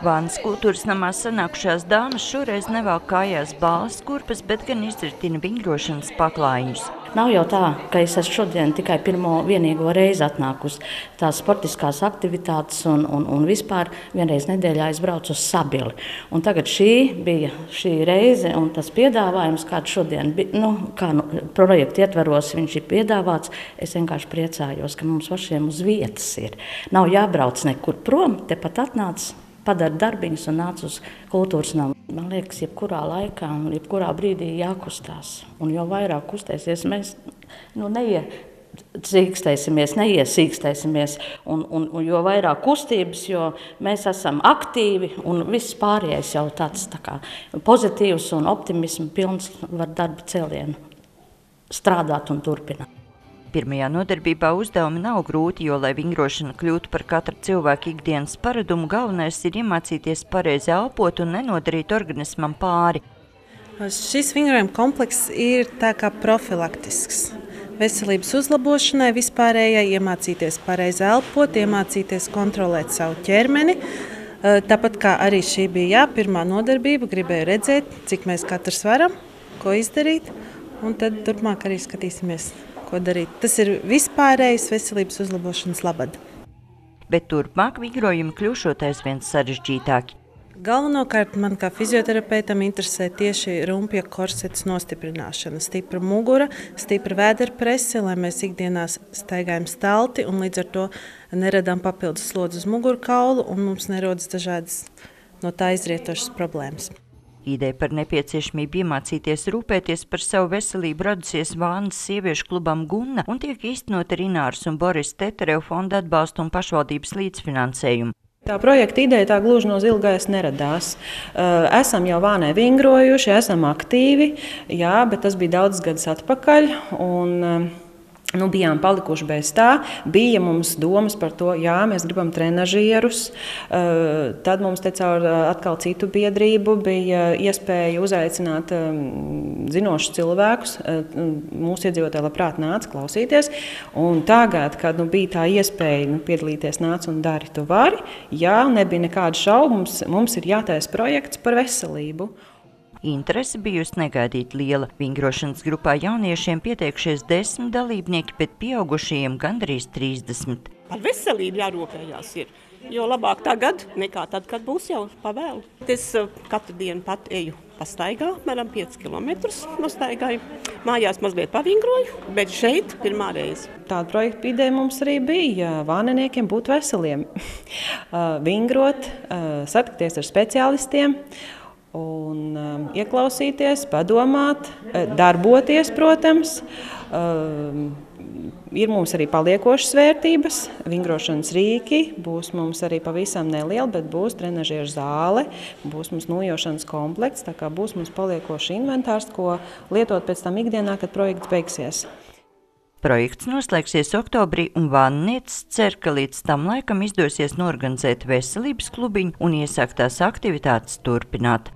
Vānas kultūras namā sanākušās dāmas šoreiz nevāk kājās bāles kurpes, bet gan izritina vingrošanas paklājiņus. Nav jau tā, ka es esmu šodien tikai pirmo vienīgo reizi atnākusi. Tās sportiskās aktivitātes un vispār vienreiz nedēļā es braucu uz Sabili. Un tagad šī bija šī reize un tas piedāvājums, kāds šodien bija, projekta ietvaros viņš ir piedāvāts. Es vienkārši priecājos, ka mums pašiem uz vietas ir. Nav jābrauc nekur prom, tepat atnāc. Padara darbiņus un nāc uz kultūras namu. Man liekas, jebkurā laikā un jebkurā brīdī jākustās. Un jo vairāk kustēsies, mēs neiesīkstēsimies. Un jo vairāk kustības, jo mēs esam aktīvi un viss pārējais jau tāds tā kā pozitīvs un optimismu pilns var darba cēlienu strādāt un turpināt. Pirmajā nodarbībā uzdevumi nav grūti, jo, lai vingrošana kļūtu par katra cilvēka ikdienas paradumu, galvenais ir iemācīties pareizi elpot un nenodarīt organismam pāri. Šis vingrojuma komplekss ir tā kā profilaktisks. Veselības uzlabošanai vispārējai iemācīties pareizi elpot, iemācīties kontrolēt savu ķermeni. Tāpat kā arī šī bija pirmā nodarbība, gribēju redzēt, cik mēs katrs varam, ko izdarīt, un tad turpmāk arī skatīsimies, ko darīt. Tas ir vispārējais veselības uzlabošanas labad. Bet turpmāk vingrojumi kļūšot aizvien sarežģītāki. Galvenokārt man kā fizioterapeitam interesē tieši rumpja korsetes nostiprināšana, stipra mugura, stipra vēderprese, lai mēs ikdienā staigājam stalti un līdz ar to neradām papildus slodzi uz mugurkaulu un mums nerodas dažādas no tā izrietošas problēmas. Ideja par nepieciešamību iemācīties rūpēties par savu veselību radusies Vānas sieviešu klubam Gunna un tiek īstenot ar Ināras un Boris Teterevu fonda atbalstu un pašvaldības līdzfinansējumu. Tā projekta ideja tā gluži no zila gaisa neradās. Esam jau Vānai vingrojuši, esam aktīvi, bet tas bija daudz gadus atpakaļ. Bijām palikuši bez tā, bija mums domas par to, mēs gribam trenažierus. Tad mums te caur atkal citu biedrību bija iespēja uzaicināt zinošus cilvēkus. Mūsu iedzīvotāji labprāt nāca klausīties. Un tagad, kad bija tā iespēja piedalīties nāc un dari, tu vari, nebija nekādu šaubu, mums ir jātaisa projekts par veselību. Interese bijusi negaidīt liela. Vingrošanas grupā jauniešiem pieteikušies 10 dalībnieki, bet pieaugušajiem gandrīz 30. Par veselību jārūpējās ir, jo labāk tagad nekā tad, kad būs jau pavēlu. Es katru dienu pat eju pastaigā, apmēram 5 kilometrus nostaigāju. Mājās mazliet pavingroju, bet šeit pirmā reize. Tāda projekta ideja mums arī bija vāneniekiem būt veseliem. Vingrot, satikties ar speciālistiem. Un ieklausīties, padomāt, darboties, protams. Ir mums arī paliekošas vērtības, vingrošanas rīki, būs mums arī pavisam neliela, bet būs trenažieru zāle, būs mums nojošanas komplekts, tā kā būs mums paliekošs inventārs, ko lietot pēc tam ikdienā, kad projekts beigsies. Projekts noslēgsies oktobrī, un vānietis cer, ka līdz tam laikam izdosies norganizēt veselības klubiņu un iesāktās aktivitātes turpināt.